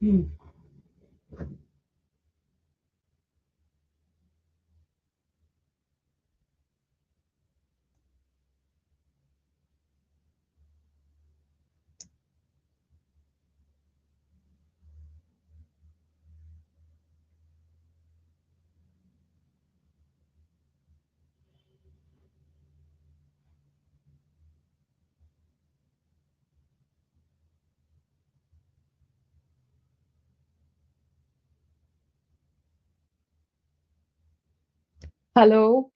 Hmm. Hello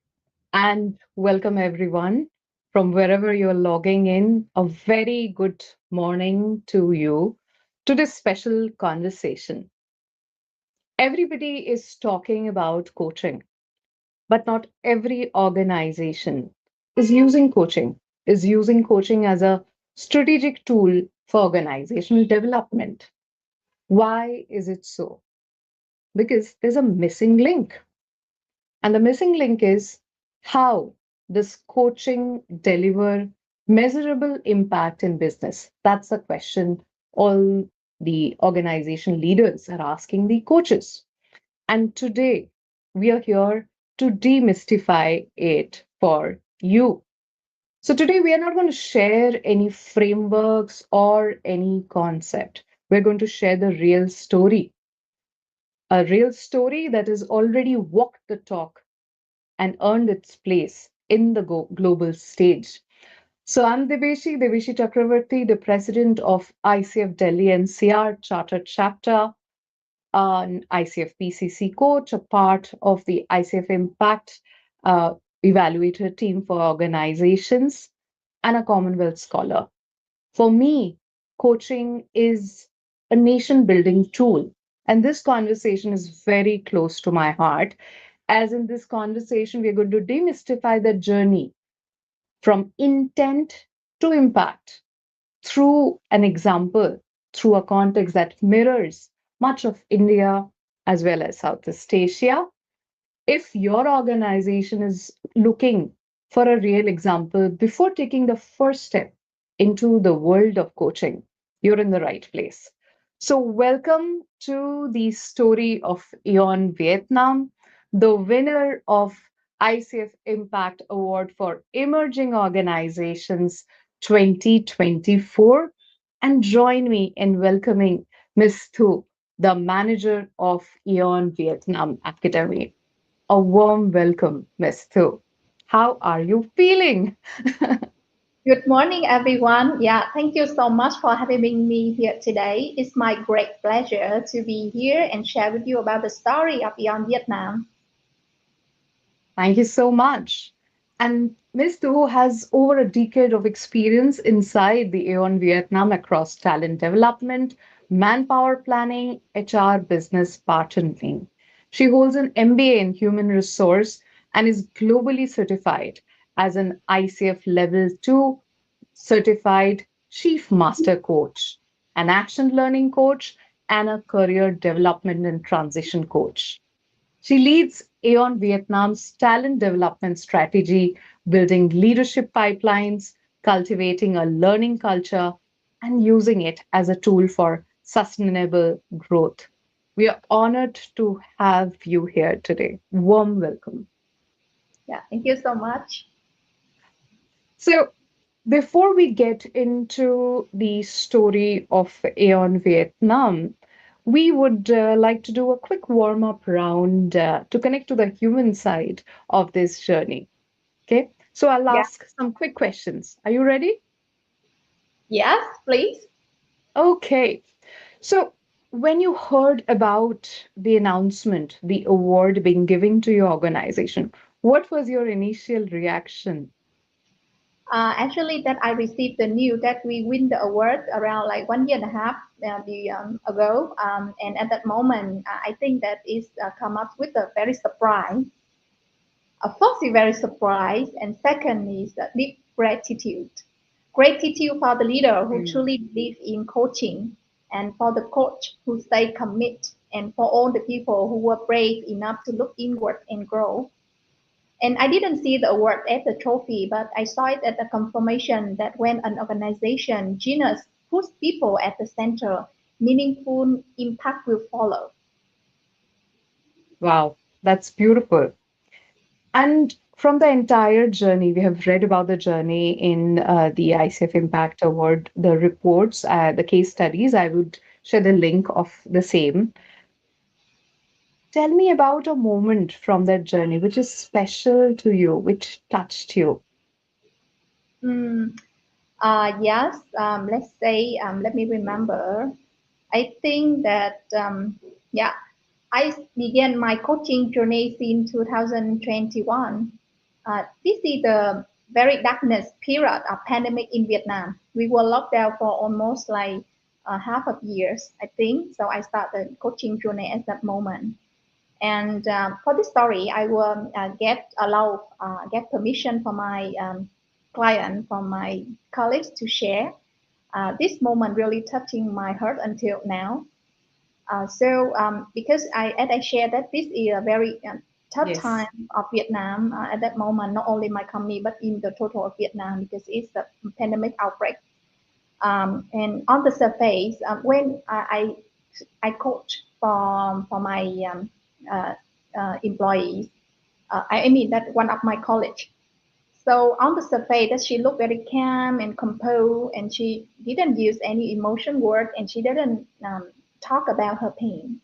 and welcome everyone from wherever you're logging in. A very good morning to you to this special conversation. Everybody is talking about coaching, but not every organization is using coaching as a strategic tool for organizational development. Why is it so? Because there's a missing link. And the missing link is how does coaching deliver measurable impact in business? That's the question all the organization leaders are asking the coaches. And today we are here to demystify it for you. So today we are not going to share any frameworks or any concept. We're going to share the real story, a real story that has already walked the talk and earned its place in the global stage. So I'm Deveshi Chakravarti, the president of ICF Delhi NCR Chartered Chapter, an ICF PCC coach, a part of the ICF Impact Evaluator team for organizations, and a Commonwealth scholar. For me, coaching is a nation building tool. And this conversation is very close to my heart, as in this conversation, we're going to demystify the journey from intent to impact through an example, through a context that mirrors much of India as well as Southeast Asia. If your organization is looking for a real example before taking the first step into the world of coaching, you're in the right place. So, welcome to the story of Aeon Vietnam, the winner of ICF Impact Award for Emerging Organizations 2024. And join me in welcoming Ms. Thu, the manager of Aeon Vietnam Academy. A warm welcome, Miss Thu. How are you feeling? Good morning, everyone. Yeah, thank you so much for having me here today. It's my great pleasure to be here and share with you about the story of Beyond Vietnam. Thank you so much. And Ms. Tu has over a decade of experience inside the Aeon Vietnam across talent development, manpower planning, HR business partnering. She holds an MBA in human resource and is globally certified as an ICF Level 2 certified Chief Master Coach, an action learning coach, and a career development and transition coach. She leads Aeon Vietnam's talent development strategy, building leadership pipelines, cultivating a learning culture, and using it as a tool for sustainable growth. We are honored to have you here today. Warm welcome. Yeah, thank you so much. So, before we get into the story of Aeon Vietnam, we would like to do a quick warm up round to connect to the human side of this journey. Okay, so I'll Yeah, ask some quick questions. Are you ready? yes, please. Okay, so when you heard about the announcement, the award being given to your organization, what was your initial reaction? Actually, that I received the news that we win the award around like 1 year and a half ago, and at that moment, I think that is come up with a very surprise. First, very surprised, and second is deep gratitude. Gratitude for the leader who Mm. truly believe in coaching, and for the coach who stay committed, and for all the people who were brave enough to look inward and grow. And I didn't see the award as a trophy, but I saw it as a confirmation that when an organization, genius, puts people at the center meaningful impact will follow. Wow, that's beautiful. And from the entire journey, we have read about the journey in the ICF Impact Award, the reports, the case studies. I would share the link of the same. Tell me about a moment from that journey which is special to you, which touched you. Mm, yes, let's say, let me remember. I think that, yeah, I began my coaching journey in 2021. This is the very darkness period of pandemic in Vietnam. We were locked down for almost like half of years, I think. So I started coaching journey at that moment. And for this story, I will get permission from my client, from my colleagues to share. This moment really touching my heart until now. Because as I shared that this is a very tough Yes. time of Vietnam at that moment, not only my company but in the total of Vietnam because it's a pandemic outbreak. And on the surface, when I coach for my uh, employees, I mean that one of my college. So on the surface, that she looked very calm and composed, and she didn't use any emotion word, and she didn't talk about her pain.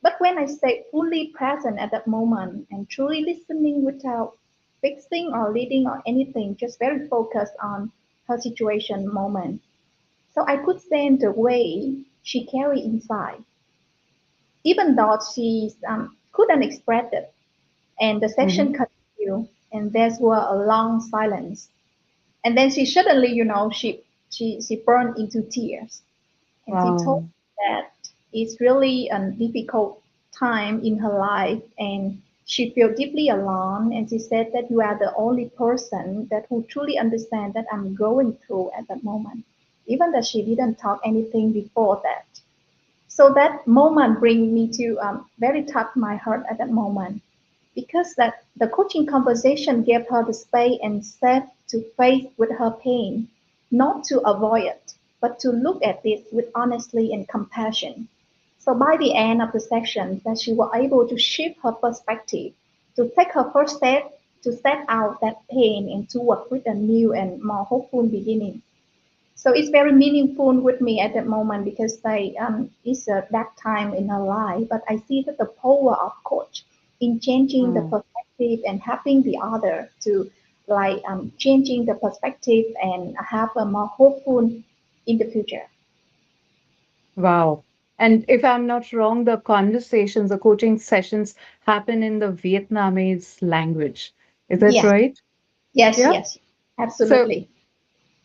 But when I say fully present at that moment and truly listening without fixing or leading or anything, just very focused on her situation moment. So I could sense the way she carried inside, even though she couldn't express it. And the session Hmm. continued, and there was a long silence. And then she suddenly, she burned into tears. And she told Wow. me that it's really a difficult time in her life and she felt deeply alone. And she said that you are the only person that who truly understand that I'm going through at that moment, even that she didn't talk anything before that. So that moment bring me to very touch my heart at that moment because that the coaching conversation gave her the space and safe to face with her pain, not to avoid it, but to look at it with honesty and compassion. So by the end of the session, that she was able to shift her perspective, to take her first step to set out that pain and to work with a new and more hopeful beginning. So it's very meaningful with me at that moment because it's a dark time in her life, but I see that the power of coach in changing the Mm. perspective and helping the other to changing the perspective and have a more hopeful in the future. Wow. And if I'm not wrong, the conversations, the coaching sessions happen in the Vietnamese language. Is that Yes, right? yes, Yeah. yes, So absolutely.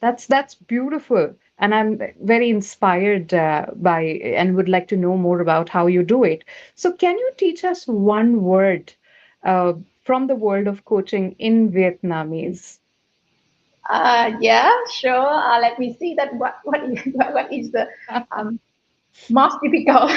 that's beautiful, and I'm very inspired by and would like to know more about how you do it. So can you teach us one word uh, from the world of coaching in Vietnamese? Yeah, sure. Let me see that what is the um, most difficult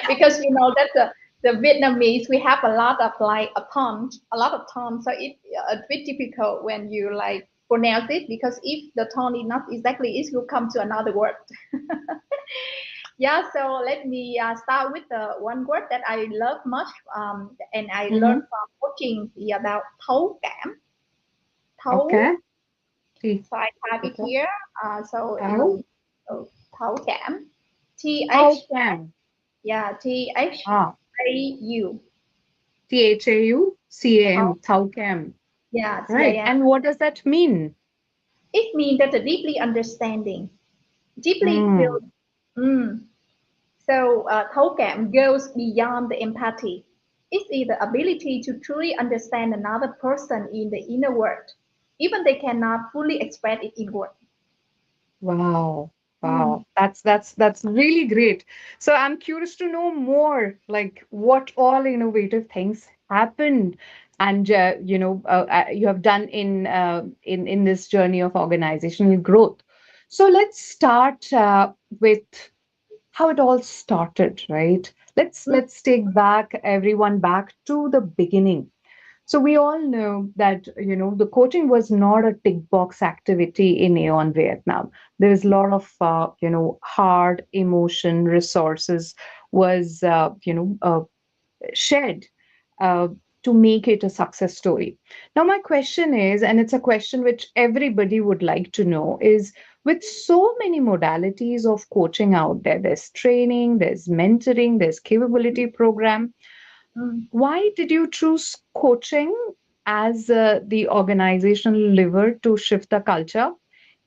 because that the Vietnamese we have a lot of like a lot of tone, so it's a bit difficult when you like pronounce it because if the tone is not exactly, it will come to another word. Yeah, so let me start with the one word that I love much and I Mm-hmm. learned from coaching about thấu cảm. Thấu, Okay. T. so I have it Okay. here. So How? thấu cảm, T How H can? yeah, T H Ah, A U. Thaucam. Thấu, Thaucam. yeah, Right. CAM. And what does that mean? It means that the deeply understanding, deeply feel. Mm. Mm. So thấu cảm goes beyond the empathy. It's the ability to truly understand another person in the inner world, even they cannot fully express it in words. Wow. Mm. Wow. That's really great. So I'm curious to know more, like what all innovative things happened and you have done in this journey of organizational growth. So let's start with how it all started, right? Let's Mm. take back everyone back to the beginning. So we all know that, the coaching was not a tick box activity in Aeon Vietnam. There is a lot of, hard emotion resources was, shared uh, to make it a success story. Now, my question is, and it's a question which everybody would like to know, is with so many modalities of coaching out there, there's training, there's mentoring, there's capability program. Mm. Why did you choose coaching as the organizational lever to shift the culture?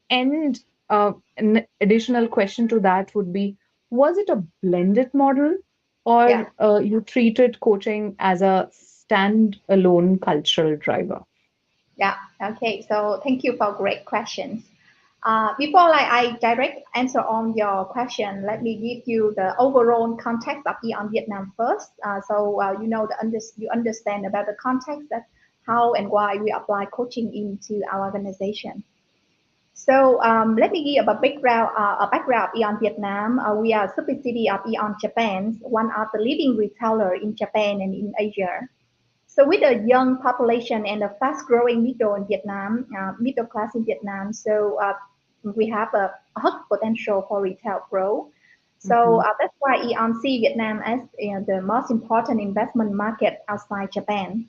And an additional question to that would be, was it a blended model, Yeah. or you treated coaching as a standalone cultural driver? Yeah. Okay. So thank you for great questions. Before I direct answer on your question, let me give you the overall context of Eon Vietnam first. You understand about the context that how and why we apply coaching into our organization. So let me give a background of Eon Vietnam. We are a subsidiary of Eon Japan, one of the leading retailer in Japan and in Asia. So with a young population and a fast-growing middle class in Vietnam, we have a high potential for retail growth. So Hmm. that's why Eon see Vietnam as the most important investment market outside Japan.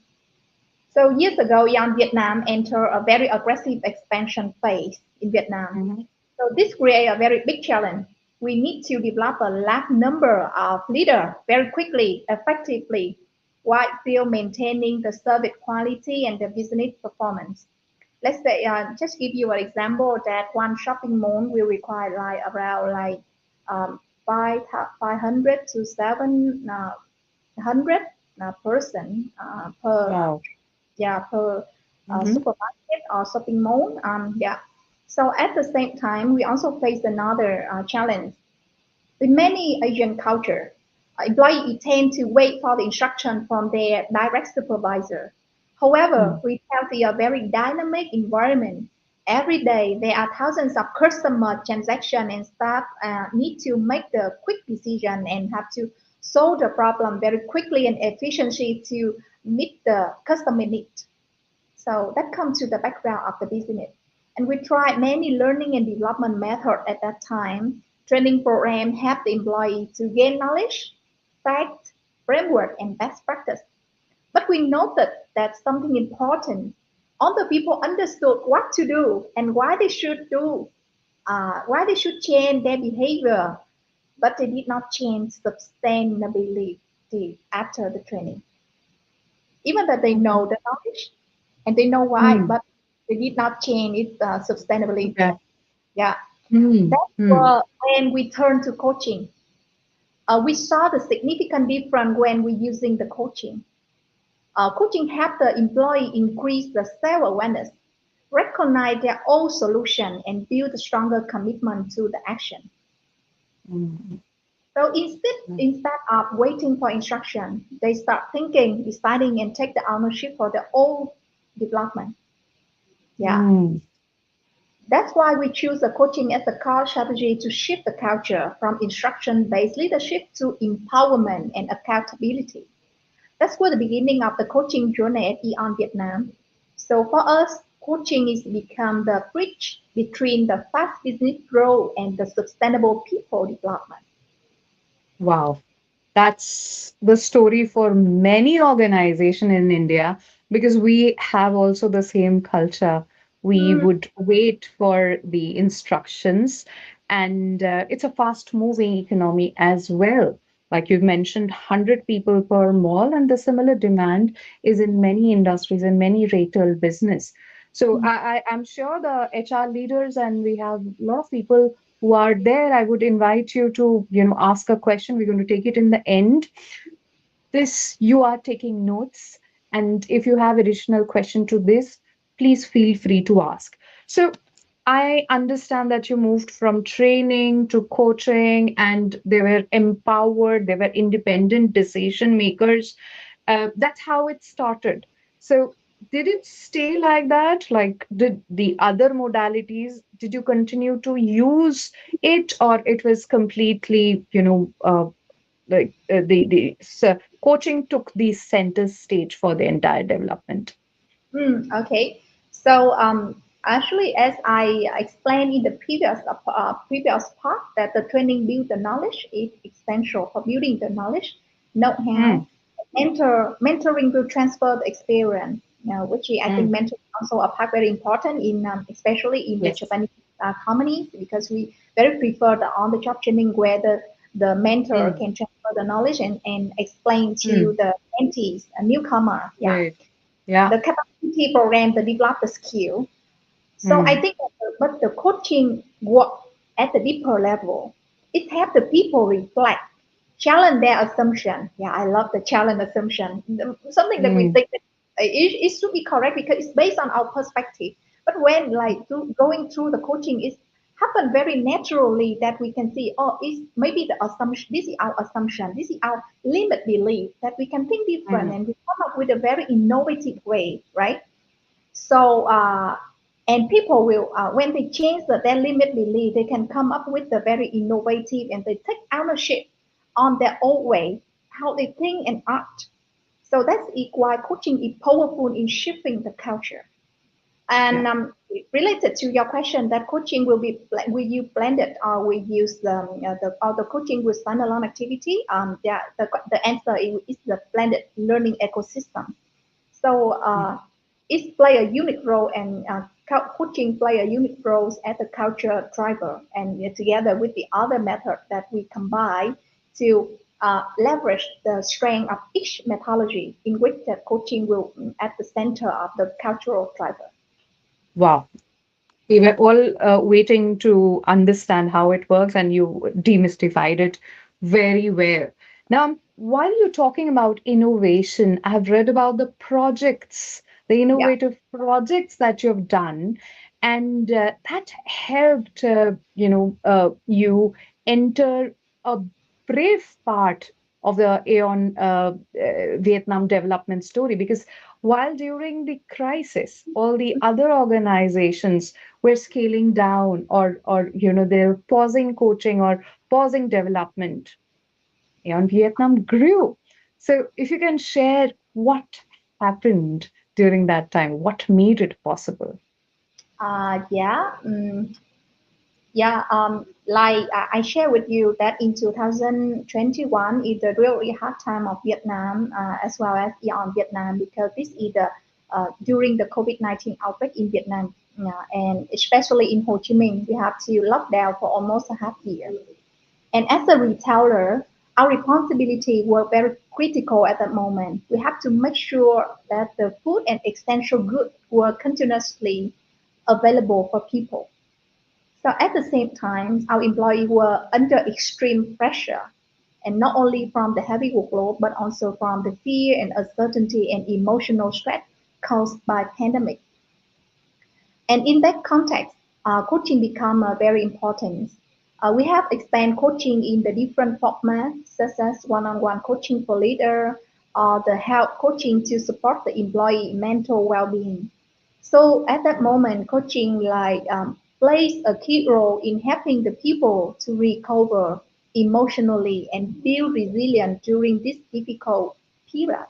So years ago, Eon Vietnam entered a very aggressive expansion phase in Vietnam. Hmm. So this creates a very big challenge. We need to develop a large number of leaders very quickly, effectively, while still maintaining the service quality and the business performance. Let's say, just give you an example that one shopping mall will require like around like um, 500 to 700 person per Wow. per Hmm. supermarket or shopping mall. Yeah. So at the same time, we also face another challenge. In many Asian culture, employees tend to wait for the instruction from their direct supervisor. However, retail is a very dynamic environment. Every day, there are thousands of customer transactions and staff need to make the quick decision and have to solve the problem very quickly and efficiently to meet the customer need. So that comes to the background of the business. And we tried many learning and development methods at that time. Training program help the employee to gain knowledge, fact, framework, and best practice. But we noted that something important. All the people understood what to do and why they should change their behavior, but they did not change sustainability after the training. Even that they Okay. know the knowledge and they know why, Mm. but they did not change its sustainability. Okay. Yeah, Mm. that's Mm. when we turn to coaching. We saw the significant difference when we using the coaching. Coaching helped the employee increase the self-awareness, recognize their own solution, and build a stronger commitment to the action. Mm. So instead of waiting for instruction, they start thinking, deciding, and take the ownership for their own development. Yeah. Mm. That's why we choose the coaching as a core strategy to shift the culture from instruction-based leadership to empowerment and accountability. That's where the beginning of the coaching journey at Eon Vietnam. So for us, coaching is become the bridge between the fast business growth and the sustainable people development. Wow. That's the story for many organizations in India, because we have also the same culture. We Mm, would wait for the instructions, and it's a fast moving economy as well. Like you've mentioned, 100 people per mall, and the similar demand is in many industries and many retail business. So mm, I'm sure the HR leaders, and we have a lot of people who are there. I would invite you to, ask a question. We're going to take it in the end. This, you are taking notes. And if you have additional question to this, please feel free to ask. So I understand that you moved from training to coaching, and they were empowered, they were independent decision makers. That's how it started. So, did it stay like that? Like, did the other modalities, did you continue to use it, or it was completely, like coaching took the center stage for the entire development. Okay. So actually, as I explained in the previous part, that the training build the knowledge is essential for building the knowledge, know-how. Mm, Mentoring will transfer the experience, which I think mm, mentoring also a part very important in especially in the yes. Japanese companies, because we very prefer the on-the-job training where the mentor Mm, can transfer the knowledge and explain to mm, the mentees, a newcomer, yeah, right. Yeah. the capacity program to develop the skill. So I Mm, think, but the coaching work at the deeper level, it helps the people reflect, challenge their assumption. Yeah, I love the challenge assumption. Something that we mm, think that it should be correct because it's based on our perspective. But when going through the coaching, is happen very naturally that we can see, oh, it's maybe the assumption. This is our assumption. This is our limit belief that we can think different mm, and we come up with a very innovative way, right? So, and people will, when they change their limit belief, they can come up with the very innovative and they take ownership on their own way, how they think and act. So that's why coaching is powerful in shifting the culture. yeah. And related to your question, that coaching will you blended or we use the coaching with standalone activity? Yeah, the answer is the blended learning ecosystem. So Mm. it play a unique role, and coaching play a unique role as a culture driver, and together with the other method that we combine to leverage the strength of each methodology, in which the coaching will at the center of the cultural driver. Wow. We were all waiting to understand how it works, and you demystified it very well. Now, while you're talking about innovation, I've read about the projects, the Yeah. innovative projects that you've done, and that helped, you enter a brave part of the Aeon Vietnam development story. Because while during the crisis, all the other organizations were scaling down, or they're pausing coaching or pausing development, and Vietnam grew. So if you can share what happened during that time, what made it possible? Yeah. Yeah, like I share with you that in 2021 is the really hard time of Vietnam, as well as Aeon Vietnam, because this is the during the COVID-19 outbreak in Vietnam, and especially in Ho Chi Minh, we have to lock down for almost a half year. And as a retailer, our responsibility were very critical at that moment. We have to make sure that the food and essential goods were continuously available for people. So at the same time, our employees were under extreme pressure, and not only from the heavy workload, but also from the fear and uncertainty and emotional stress caused by pandemic. And in that context, coaching become very important. We have expanded coaching in the different formats, such as one-on-one coaching for leader, or the help coaching to support the employee mental well-being. So at that moment, coaching plays a key role in helping the people to recover emotionally and build resilience during this difficult period.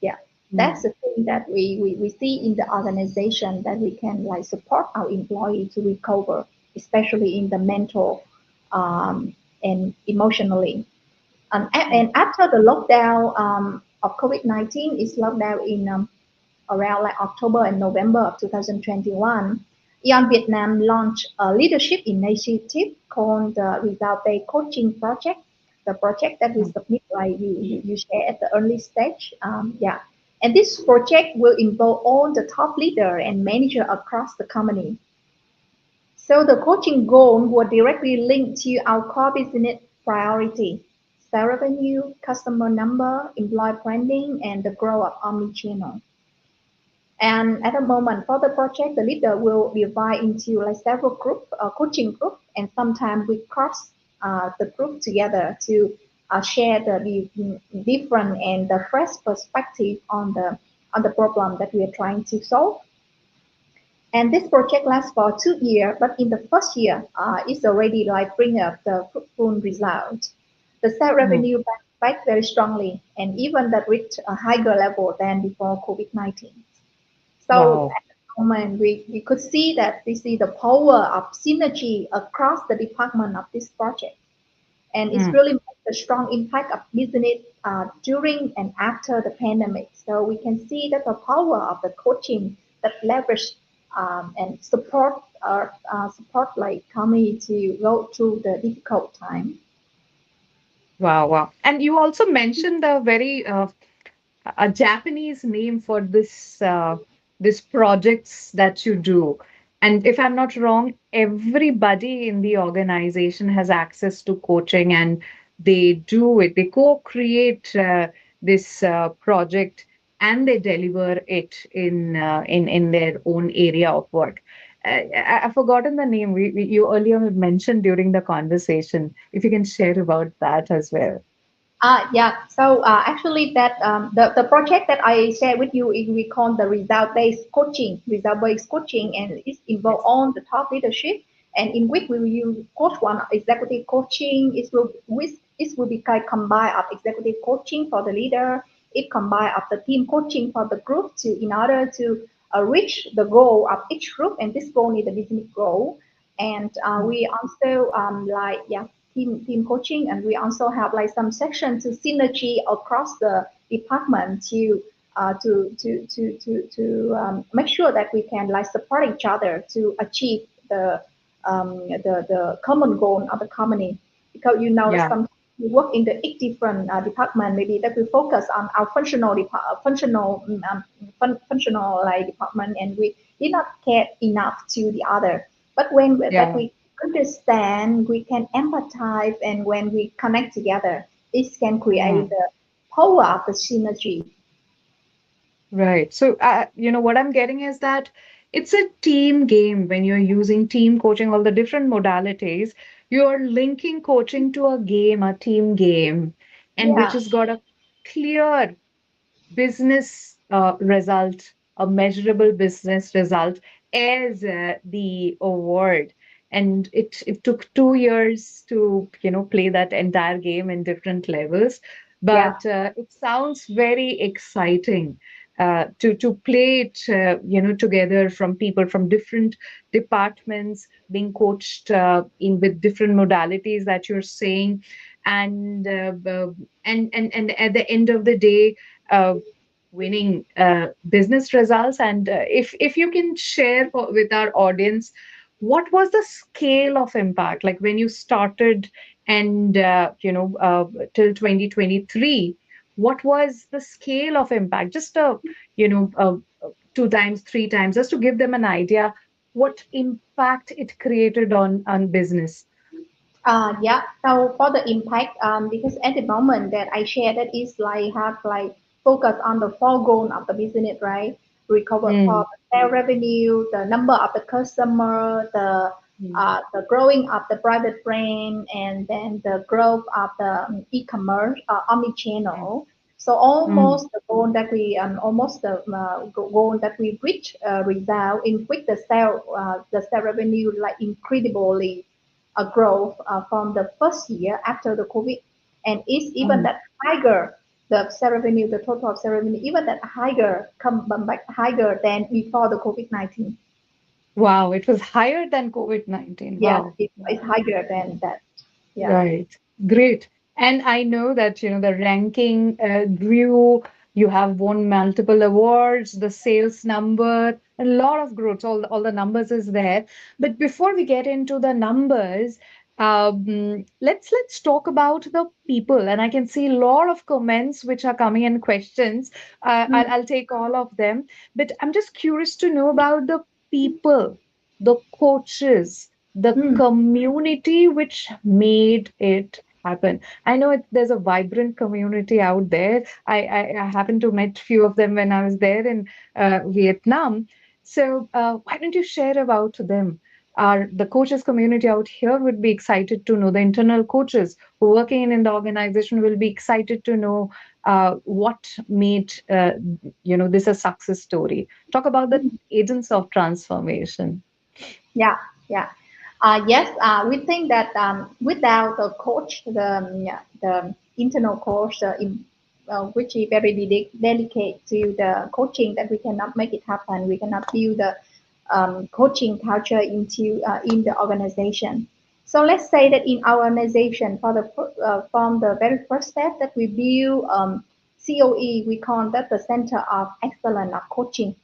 Yeah, that's Mm, the thing that we see in the organization, that we can like support our employee to recover, especially in the mental and emotionally. And mm, after the lockdown of COVID-19 is lockdown in around like October and November of 2021, Aeon Vietnam launched a leadership initiative called the Result-Based Coaching Project. The project that we mm. submit, like you share at the early stage. Yeah. And this project will involve all the top leader and manager across the company. So the coaching goal will directly link to our core business priority: sales revenue, customer number, employee branding, and the growth of omnichannel. And at the moment for the project, the leader will divide into like several group, coaching group, and sometimes we cross the group together to share the different and the fresh perspective on the problem that we are trying to solve. And this project lasts for 2 years, but in the first year, it's already like bring up the fruitful result. The sales Mm. revenue back very strongly, and even that reached a higher level than before COVID-19. So Wow. at the moment, we could see that we see the power of synergy across the department of this project. And it's Mm. really made a strong impact of business during and after the pandemic. So we can see that the power of the coaching that leverage and support like company to go through the difficult time. Wow, wow. And you also mentioned a very a Japanese name for this projects that you do. And if I'm not wrong, everybody in the organization has access to coaching and they do it. They co-create this project and they deliver it in their own area of work. I've forgotten the name. You earlier mentioned during the conversation. If you can share about that as well. Yeah. So actually, that the project that I shared with you is we call the result-based coaching, and it involves Yes. all the top leadership. And in which we will use coach one executive coaching. It will be kind of combined of executive coaching for the leader. It combined of the team coaching for the group to in order to reach the goal of each group, and this goal is the business goal. And Mm. we also like yeah team coaching, and we also have like some section to synergy across the department to make sure that we can like support each other to achieve the common goal of the company, because you know that Yeah. some we work in the eight different department, maybe that we focus on our functional like department, and we did not care enough to the other. But when that Yeah. we understand, we can empathize, and when we connect together, it can create Mm. the power of the synergy. Right. So, what I'm getting is that it's a team game when you're using team coaching, all the different modalities. You're linking coaching to a game, a team game, and which Yeah, has got a clear business result, a measurable business result as the award. And it took 2 years to play that entire game in different levels, yeah, but it sounds very exciting to play it together from people from different departments being coached in with different modalities that you're saying, and and at the end of the day, uh, winning business results. And if you can share with our audience, what was the scale of impact like when you started and till 2023, what was the scale of impact? Just you know uh, 2 times, 3 times, just to give them an idea what impact it created on business. yeah. So for the impact, because at the moment that I share that is like have like focus on the four goal of the business, right? Recover for Mm, the sales revenue, the number of the customer, mm, the growing of the private brand, and then the growth of the e-commerce, mm, omni-channel. So mm, almost the goal that we almost the goal that we reach result in which the sale revenue like incredibly growth from the first year after the COVID, and it's even mm. that higher the sale revenue, the total sale revenue, even that higher come back higher than before the COVID-19. Wow, it was higher than COVID-19. Yes, Wow. it's higher than that. Yeah. Right. Great. And I know that, the ranking grew. You have won multiple awards, the sales number, a lot of growth. All the numbers is there. But before we get into the numbers, let's talk about the people. And I can see a lot of comments which are coming in questions. I'll take all of them. But I'm just curious to know about the people, the coaches, the Mm, community which made it happen. I know there's a vibrant community out there. I happened to met few of them when I was there in Vietnam. So why don't you share about them? The coaches community out here would be excited to know. The internal coaches who are working in the organization will be excited to know what made this a success story. Talk about the mm. agents of transformation. Yeah, yes, we think that without the coach, internal coach which is very delicate to the coaching that we cannot make it happen. We cannot build the coaching culture into in the organization. So let's say that in our organization, for the from the very first step that we build COE, we call that the Center of Excellence of Coaching,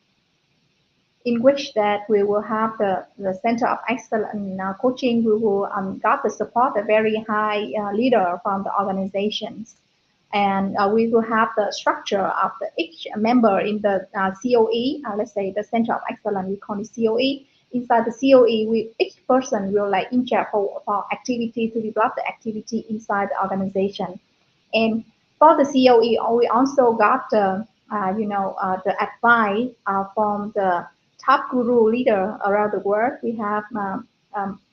in which that we will have the Center of Excellence Coaching. We will got the support a very high leader from the organizations, and we will have the structure of the each member in the COE. Let's say the Center of Excellence, we call it COE. Inside the COE, we each person will like in charge for activity to develop the activity inside the organization. And for the COE, we also got the advice from the top guru leader around the world. We have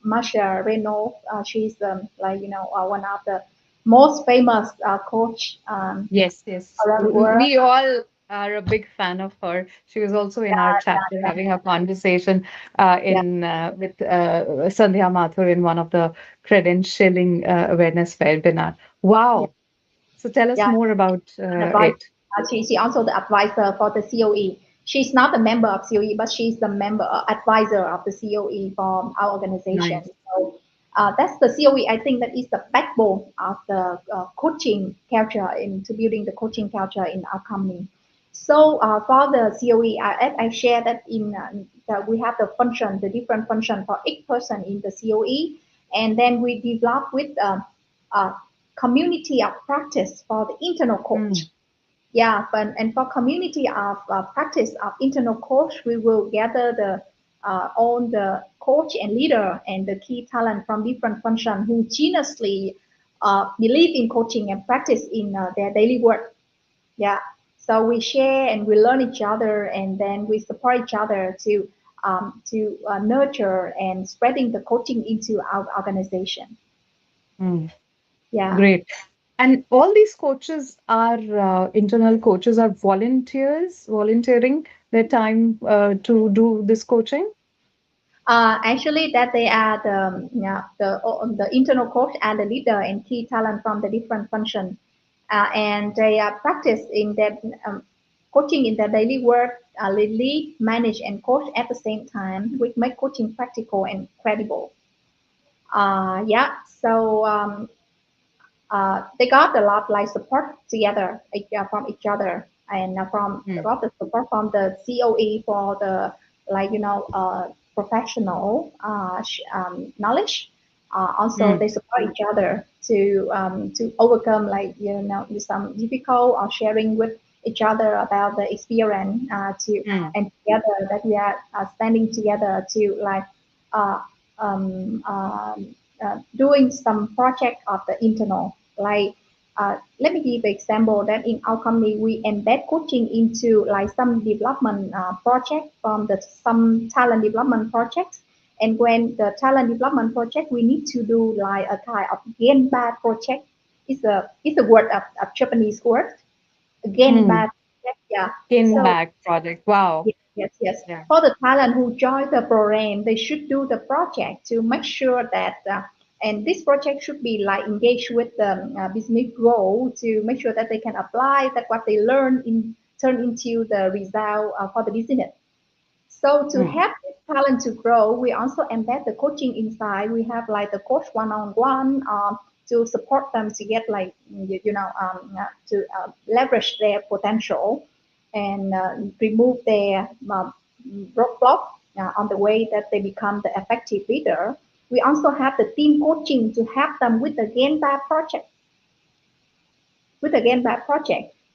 Marsha Renault. She's one of the most famous coach Yes, yes. around the world. We all are a big fan of her. She was also in our chapter Yeah, having a conversation yeah, in with Sandhya Mathur in one of the credentialing awareness webinar. yeah, Wow. So tell us yeah. more about Advice. it. She also the advisor for the COE. She's not a member of COE, but she's the member advisor of the COE from our organization. Nice. So that's the COE. I think that is the backbone of the coaching culture into building the coaching culture in our company. So for the COE, as I share that in that we have the function, the different function for each person in the COE, and then we develop with a community of practice for the internal coach. Mm, Yeah, but and for community of practice of internal coach, we will gather the all the coach and leader and the key talent from different functions who genuinely believe in coaching and practice in their daily work. Yeah, so we share and we learn each other, and then we support each other to nurture and spreading the coaching into our organization. mm. Yeah. Great. And all these coaches are internal coaches are volunteers, volunteering their time to do this coaching. Actually, that they are the yeah, the internal coach and the leader and key talent from the different function, and they are practice in that coaching in their daily work, lead, manage, and coach at the same time, which make coaching practical and credible. Yeah, so they got a lot like support together from each other, and from Mm, got the support from the COE for the like professional knowledge. Also, mm, they support each other to overcome like some difficult or sharing with each other about the experience to mm, and together that we are standing together to like uh, um, um, doing some project of the internal. Like, let me give an example that in our company we embed coaching into like some development project from the some talent development projects. And when the talent development project, we need to do like a kind of Genba project. It's a word of Japanese word. mm. Genba project, yeah. In So back project. Wow. yes, yes, yes. Yeah. For the talent who join the program, they should do the project to make sure that, and this project should be like engaged with the business goal to make sure that they can apply that what they learn in turn into the result for the business. So to Mm, help the talent to grow, we also embed the coaching inside. We have like the coach one-on-one to support them to get like to leverage their potential and remove their roadblock on the way that they become the effective leader. We also have the team coaching to help them with the Gemba project,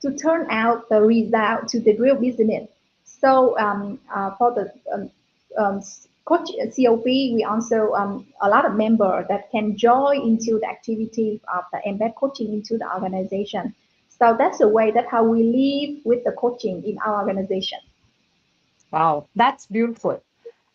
to turn out the result to the real business. So for the um, coach COP, we also a lot of members that can join into the activity of the embed coaching into the organization. So that's the way that how we live with the coaching in our organization. wow. That's beautiful.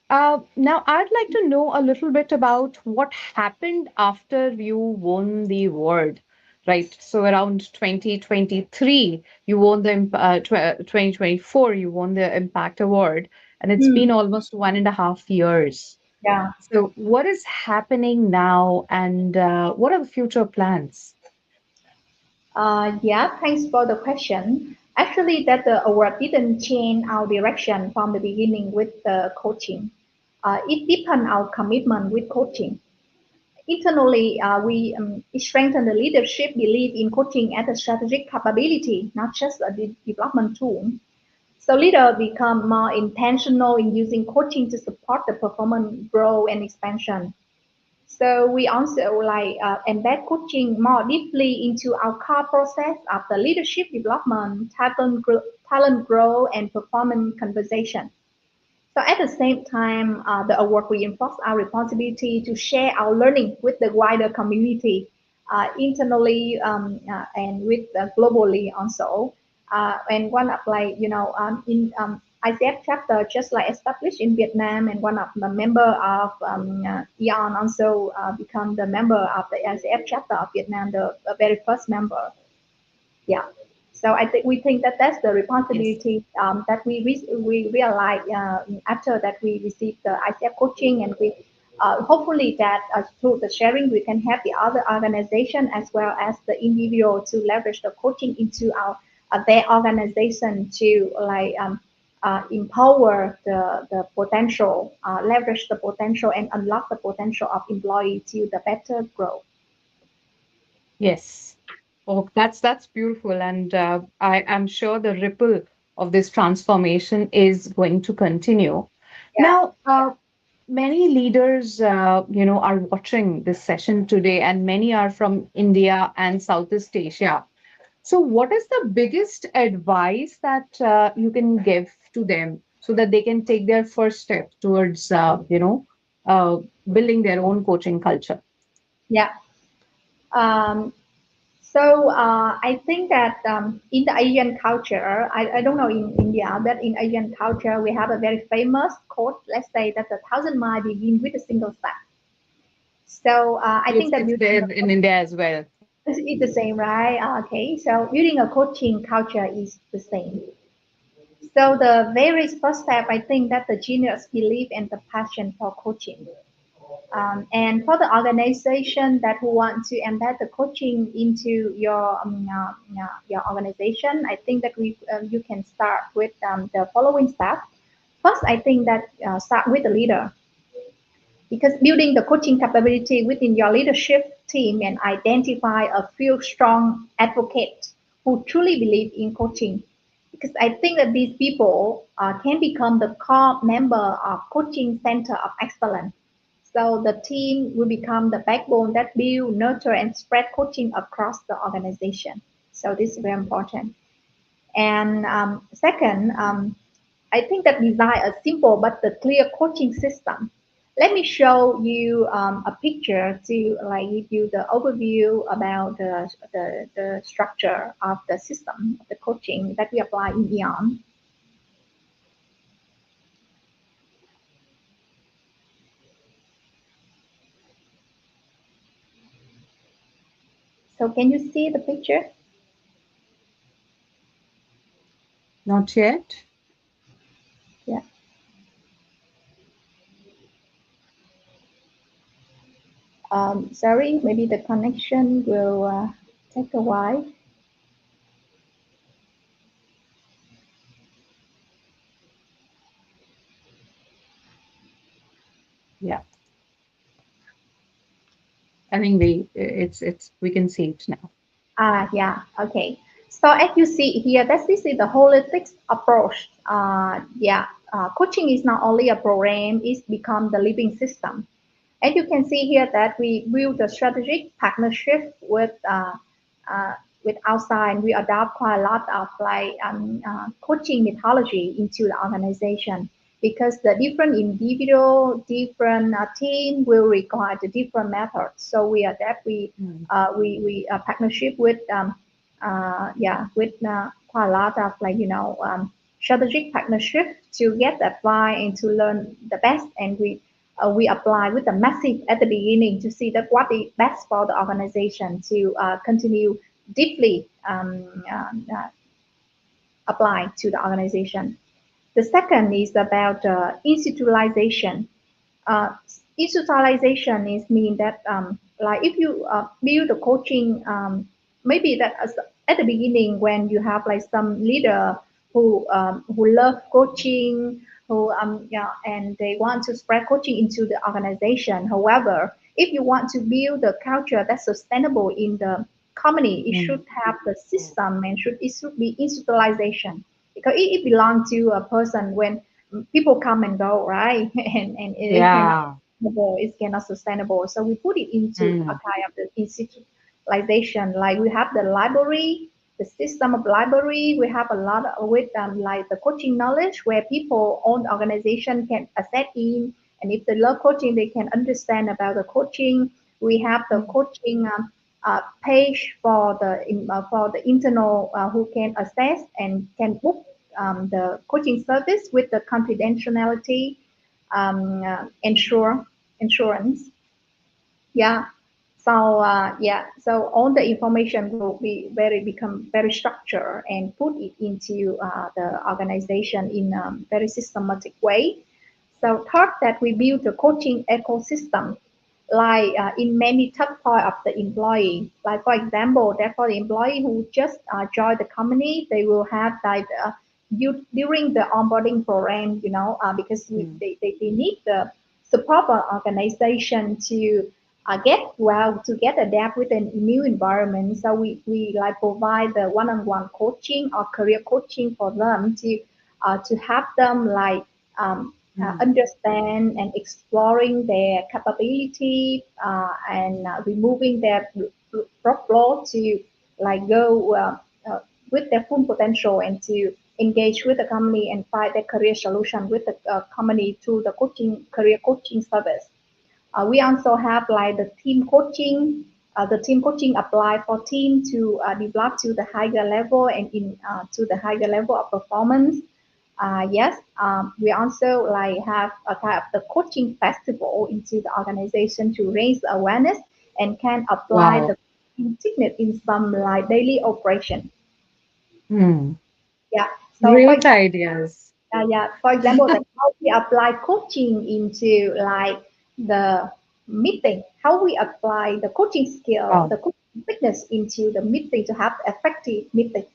Now, I'd like to know a little bit about what happened after you won the award, right? So around 2023, you won the 2024, you won the Impact Award, and it's Hmm. been almost 1.5 years. Yeah. So what is happening now, and what are the future plans? Yeah, thanks for the question. Actually, that the award didn't change our direction from the beginning with the coaching. It deepened our commitment with coaching. Internally, we strengthen the leadership belief in coaching as a strategic capability, not just a development tool. So leaders become more intentional in using coaching to support the performance growth and expansion. So we also embed coaching more deeply into our core process of the leadership development, talent growth, and performance conversation. So at the same time, the award reinforces our responsibility to share our learning with the wider community, internally and with globally also. And one of in ICF chapter just like established in Vietnam, and one of the member of Aeon also become the member of the ICF chapter of Vietnam, the very first member. Yeah. So I think we think that that's the Yes. responsibility that we realize after that we receive the ICF coaching, and we hopefully that through the sharing we can help the other organization as well as the individual to leverage the coaching into our their organization to empower the potential, leverage the potential, and unlock the potential of employee to the better growth. Yes. Oh, that's beautiful, and I am sure the ripple of this transformation is going to continue. Yeah. Now, many leaders, are watching this session today, and many are from India and Southeast Asia. So, what is the biggest advice that you can give to them so that they can take their first step towards, uh, building their own coaching culture? Yeah. Um, So I think that in the Asian culture, I don't know in India, but in Asian culture, we have a very famous quote. Let's say that the thousand mile begin with a single step. So I think that It's building there in India as well. it's the same, right? Okay, so building a coaching culture is the same. So the very first step, I think that the genius belief and the passion for coaching. And for the organization that who want to embed the coaching into your organization, I think that you can start with the following steps. First, I think that start with the leader, because building the coaching capability within your leadership team and identify a few strong advocates who truly believe in coaching. Because I think that these people can become the core member of coaching center of excellence. So the team will become the backbone that build, nurture, and spread coaching across the organization. So this is very important. And second, I think that design a simple but the clear coaching system. Let me show you a picture to like give you the overview about the structure of the system, the coaching that we apply in Eon. So can you see the picture? Not yet. Yeah. Sorry, maybe the connection will take a while. Yeah, I think it's we can see it now. Yeah, okay. So as you see here, this is the holistic approach. Coaching is not only a program, it's become the living system. And you can see here that we build a strategic partnership uh, with outside. We adopt quite a lot of coaching methodology into the organization, because the different individual, different team will require the different methods. So we adapt. Mm. We partnership with with quite a lot of strategic partnership to get advice and to learn the best, and we apply with the massive at the beginning to see that what is best for the organization to continue deeply apply to the organization. The second is about institutionalization. Uh, Institutionalization is mean that like if you build a coaching maybe that at the beginning when you have like some leader who love coaching, who yeah, and they want to spread coaching into the organization. However, if you want to build a culture that's sustainable in the company, it should Mm. have the system and it should be institutionalization, because it belongs to a person when people come and go, right? And it cannot Yeah. sustainable, it cannot sustainable. So we put it into a Mm. kind of the institutionalization. Like we have the library, the system of library. We have a lot of with like the coaching knowledge where people on the organization can access in, and if they love coaching, they can understand about the coaching. We have the Mm. coaching page for the internal who can access and can book the coaching service with the confidentiality insurance. Yeah. So yeah, so all the information will be very become very structured and put it into the organization in a very systematic way. So third, that we build a coaching ecosystem, like in many touch point of the employee. Like for example, that for the employee who just joined the company, they will have like during the onboarding program, because Mm. they need the support of organization to get well, to get adapt with a new environment. So we like provide the one-on-one coaching or career coaching for them to help them like Mm. understand and exploring their capability and removing their roadblock to like go with their full potential and to engage with the company and find their career solution with the company through the coaching career coaching service. We also have like the team coaching. The team coaching apply for team to develop to the higher level and in to the higher level of performance. Yes, we also like have a kind of the coaching festival into the organization to raise awareness and can apply Wow. the technique in some like daily operation. Mm. Yeah. So for Great example, ideas. yeah, for example, that how we apply coaching into like the meeting, how we apply the coaching skill, Wow. the coaching fitness into the meeting to have effective meeting.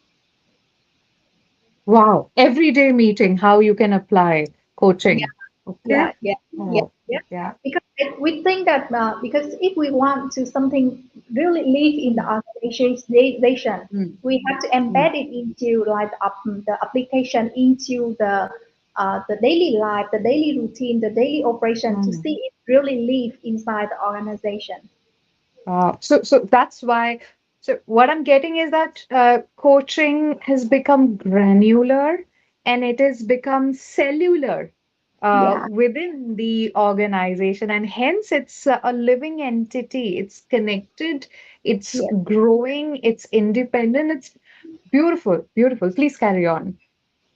Wow. Everyday meeting, how you can apply coaching. Okay. Yeah, yeah, yeah, Oh, yeah. yeah. Because we think that because if we want to something really live in the Mm. organization, Mm. we have to Mm. embed it into like the application into the daily life, the daily routine, the daily operation to Mm. see it really live inside the organization. So that's why. So what I'm getting is that coaching has become granular and it has become cellular Yeah, within the organization, and hence it's a living entity. It's connected, it's yeah. growing, it's independent. It's beautiful, beautiful. Please carry on.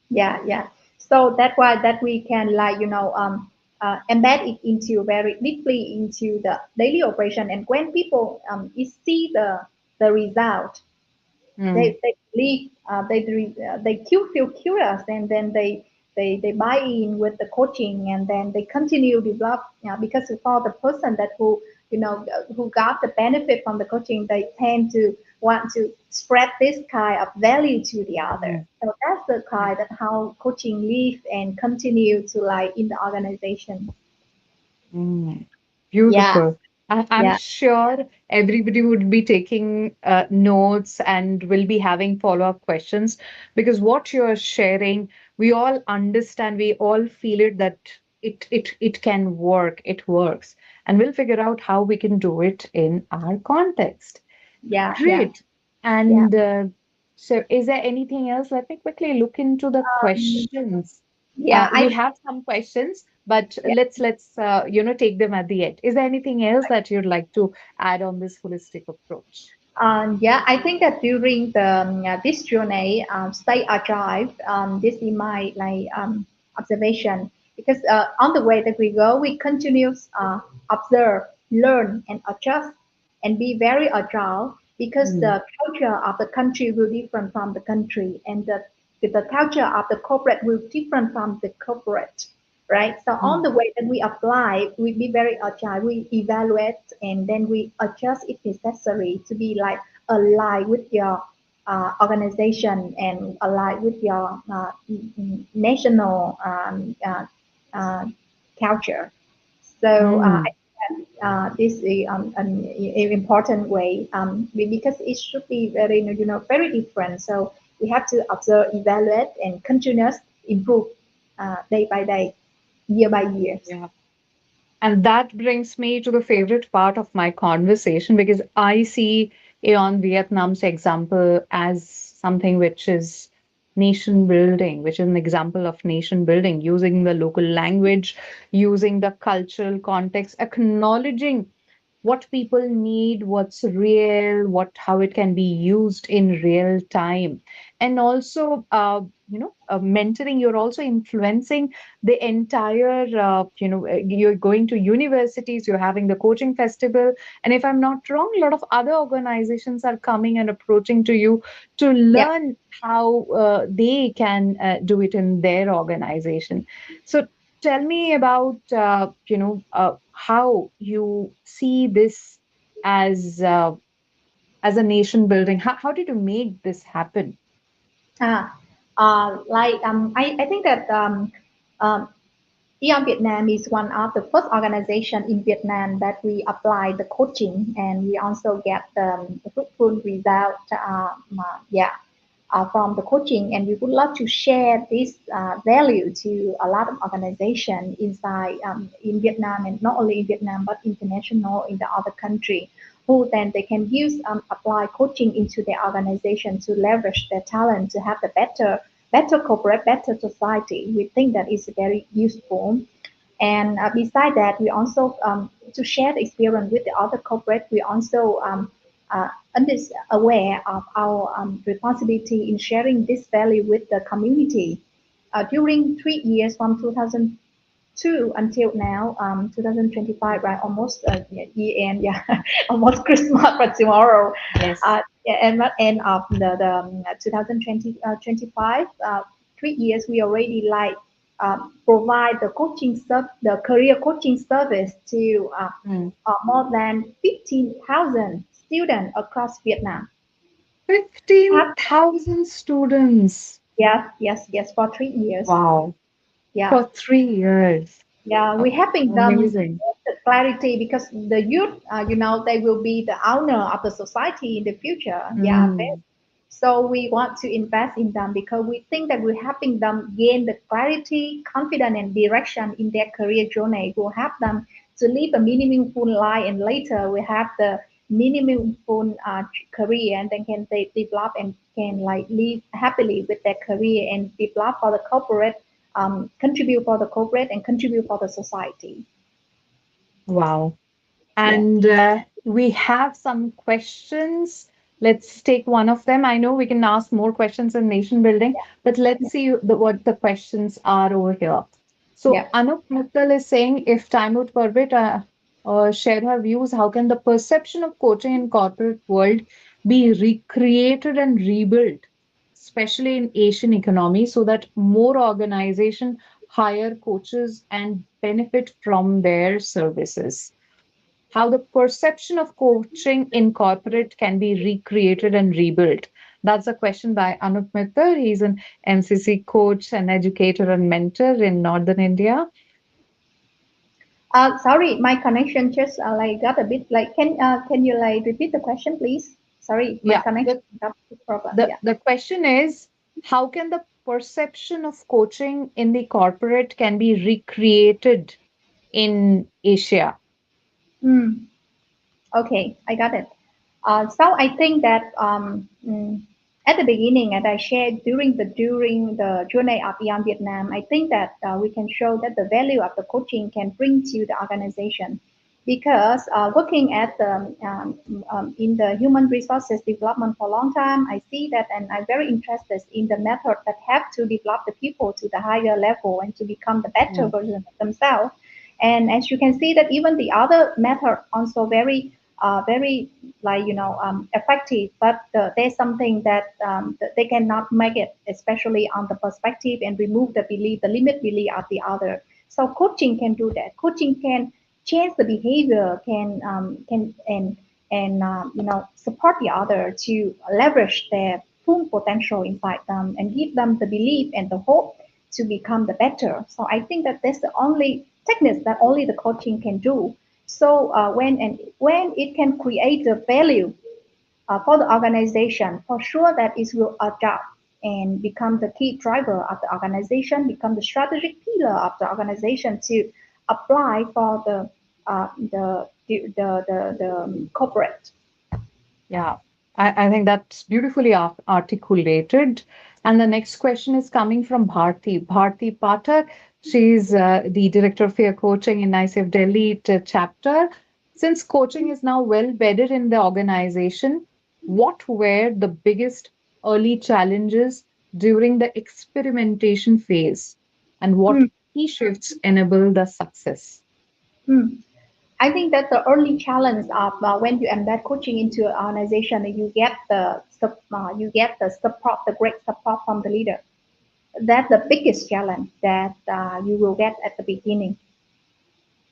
Yeah, yeah. So that's why that we can like embed it into very deeply into the daily operation, and when people is see the result, Mm. they believe they feel curious, and then they buy in with the coaching, and then they continue develop, because for the person that who got the benefit from the coaching, they tend to want to spread this kind of value to the other. Mm. So that's the kind of how coaching live and continue to like in the organization. Mm. Yeah, Beautiful. I'm yeah, sure everybody would be taking notes and will be having follow-up questions, because what you're sharing, we all understand, we all feel it, that it can work, it works, and we'll figure out how we can do it in our context. yeah, yeah, Great. yeah. And so is there anything else? Let me quickly look into the um, questions. yeah, We I have some questions, but yeah. let's take them at the end. Is there anything else that you'd like to add on this holistic approach? Yeah, I think that during this journey, stay agile. This is my like observation, because on the way that we go, we continue observe, learn, and adjust, and be very agile, because Mm. the culture of the country will different from the country, and the culture of the corporate will different from the corporate, right? So on Mm. the way that we apply, we be very agile, we evaluate, and then we adjust if necessary to be like align with your organization and align with your national uh, culture. So Mm, this is an important way because it should be very very different. So we have to observe, evaluate, and continuous improve day by day, year by year. yeah. And that brings me to the favorite part of my conversation because I see Aeon Vietnam's example as something which is nation building, which is an example of nation building, using the local language, using the cultural context, acknowledging what people need, what's real, what how it can be used in real time, and also mentoring. You're also influencing the entire. You're going to universities, you're having the coaching festival, and if I'm not wrong, a lot of other organizations are coming and approaching to you to Yeah. learn how they can do it in their organization. So tell me about how you see this as a nation building. How did you make this happen? Uh, I think that um, Aeon Vietnam is one of the first organization in Vietnam that we apply the coaching, and we also get the fruitful result. Yeah, from the coaching, and we would love to share this value to a lot of organization inside in Vietnam, and not only in Vietnam but international in the other country, who then they can use apply coaching into their organization to leverage their talent to have the better corporate, better society. We think that is very useful. And beside that, we also to share the experience with the other corporate. We also uh, aware of our responsibility in sharing this value with the community. During 3 years from 2002 until now, 2025, right? Almost year end, yeah, almost Christmas for tomorrow. Yes. Yeah, and at end of the 2020 25, 3 years we already like provide the the career coaching service to Mm. more than 15,000 students across Vietnam. Have, 15,000 students. yes, yes, yes, for 3 years. Wow. Yeah. For 3 years. Yeah, Oh, we're helping them amazing. get the clarity because the youth, they will be the owner of the society in the future. Yeah, Mm. so we want to invest in them because we think that we're helping them gain the clarity, confidence, and direction in their career journey. We'll help them to live a meaningful life, and later we have the meaningful career, and then can they develop and can like live happily with their career and develop for the corporate, contribute for the corporate, and contribute for the society. Wow. Yeah, And we have some questions. Let's take one of them. I know we can ask more questions in nation building, but let's yeah, see what the questions are over here. So yeah. Anup Mittal is saying, if time would permit, share her views. How can the perception of coaching in corporate world be recreated and rebuilt, especially in Asian economy, so that more organization hire coaches and benefit from their services? How the perception of coaching in corporate can be recreated and rebuilt. That's a question by Anup Mittal. He's an MCC coach, an educator, and mentor in Northern India. Sorry, my connection just like got a bit like can you like repeat the question, please? Sorry, my Yeah, connection got a problem. the, Yeah. the question is, how can the perception of coaching in the corporate can be recreated in Asia? Hmm. Okay, I got it. So I think that at the beginning, as I shared during the journey of Beyond Vietnam, I think that we can show that the value of the coaching can bring to the organization, because working at the in the human resources development for a long time, I see that, and I'm very interested in the method that have to develop the people to the higher level and to become the better Mm. version of themselves. And as you can see that even the other method also very like effective, but there's something that they cannot make it, especially on the perspective and remove the belief, the limit belief of the other. So coaching can do that. Coaching can change the behavior, can and support the other to leverage their full potential inside them and give them the belief and the hope to become the better. So I think that that's the only technique that only the coaching can do. So when it can create the value for the organization, for sure that it will adapt and become the key driver of the organization, become the strategic pillar of the organization to apply for the corporate. Yeah, I think that's beautifully articulated. And the next question is coming from Bharti. Bharti Pathak, she's the Director of Peer Coaching in ICF Delhi chapter. Since coaching is now well bedded in the organization, what were the biggest early challenges during the experimentation phase? And what Hmm, key shifts enable the success? hmm. I think that the early challenge of when you embed coaching into an organization, you get the support, the great support from the leader. That's the biggest challenge that you will get at the beginning.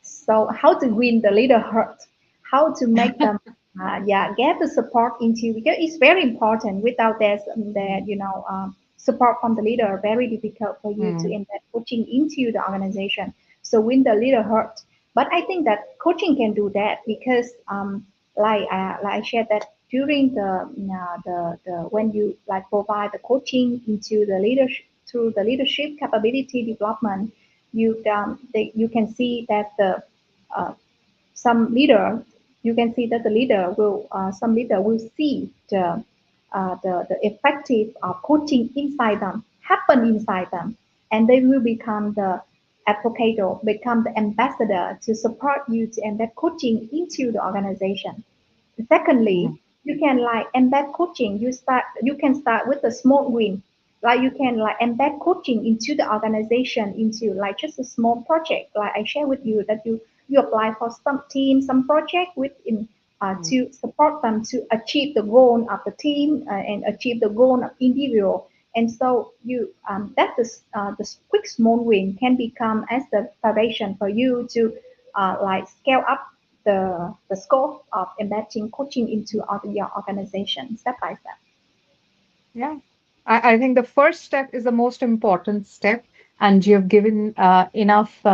So how to win the leader heart, how to make them, get the support into, because it's very important. Without that support from the leader, very difficult for you to Hmm. embed coaching into the organization. So win the leader heart. But I think that coaching can do that because, like I shared that during the when you like provide the coaching into the leadership through the leadership capability development, you can see that uh, some leader you can see that the leader will some leader will see the effective coaching inside them happen inside them, and they will become the advocate or become the ambassador to support you to embed coaching into the organization. Secondly, you can like embed coaching. You can start with a small win. Like you can like embed coaching into the organization into like just a small project. Like I share with you that you apply for some team, some project within Hmm. to support them to achieve the goal of the team and achieve the goal of individual. And so the quick small win can become as the foundation for you to like scale up the scope of embedding coaching into your organization step by step. Yeah, I think the first step is the most important step, and you have given enough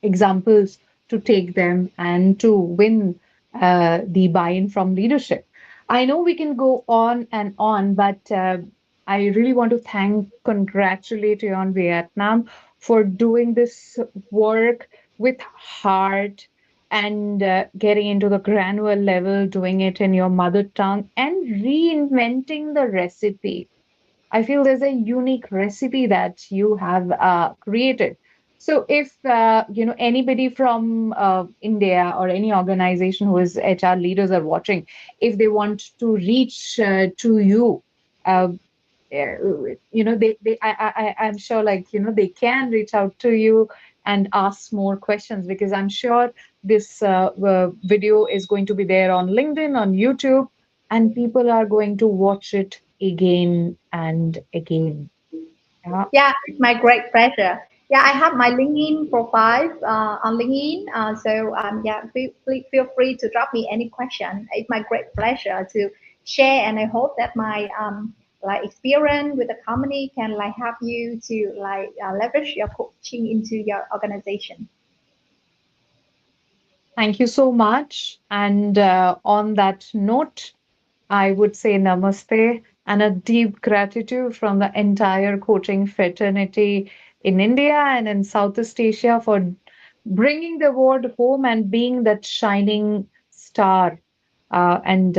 examples to take them and to win the buy-in from leadership. I know we can go on and on, but I really want to congratulate you on Vietnam for doing this work with heart and getting into the granular level, doing it in your mother tongue and reinventing the recipe. I feel there's a unique recipe that you have created. So if anybody from India or any organization who is HR leaders are watching, if they want to reach to you, uh, I'm sure they can reach out to you and ask more questions, because I'm sure this video is going to be there on LinkedIn, on YouTube, and people are going to watch it again and again. Yeah. Yeah, it's my great pleasure. Yeah, I have my LinkedIn profile on LinkedIn. Please feel free to drop me any question. It's my great pleasure to share, and I hope that my like experience with the company can like help you to like leverage your coaching into your organization. Thank you so much. And on that note, I would say namaste and a deep gratitude from the entire coaching fraternity in India and in Southeast Asia for bringing the word home and being that shining star and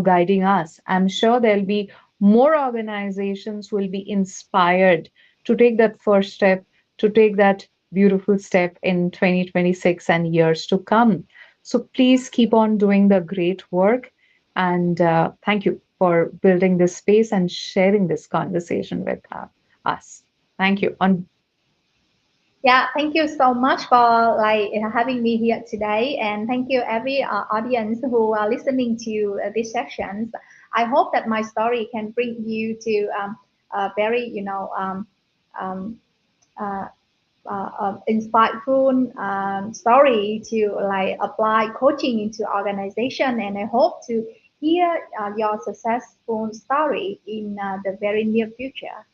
guiding us. I'm sure there'll be more organizations will be inspired to take that first step, to take that beautiful step in 2026 and years to come. So please keep on doing the great work, and thank you for building this space and sharing this conversation with us. Thank you. On Yeah, thank you so much for like having me here today, and thank you every audience who are listening to these sessions. I hope that my story can bring you to a very um, uh, insightful story to like apply coaching into organization, and I hope to hear your successful story in the very near future.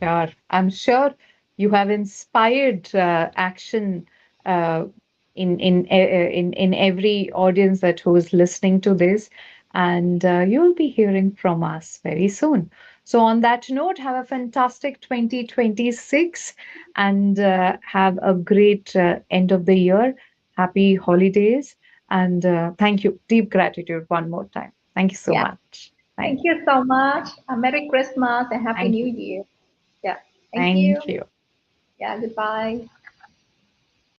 Sure. I'm sure you have inspired action uh, in every audience that who is listening to this, and you'll be hearing from us very soon. So, on that note, have a fantastic 2026 and have a great end of the year. Happy holidays, and thank you. Deep gratitude one more time. Thank you so Yeah, much. thank Thank you so much. Merry Christmas and Happy thank New you. Year. Yeah, thank you. Thank you. Yeah, goodbye.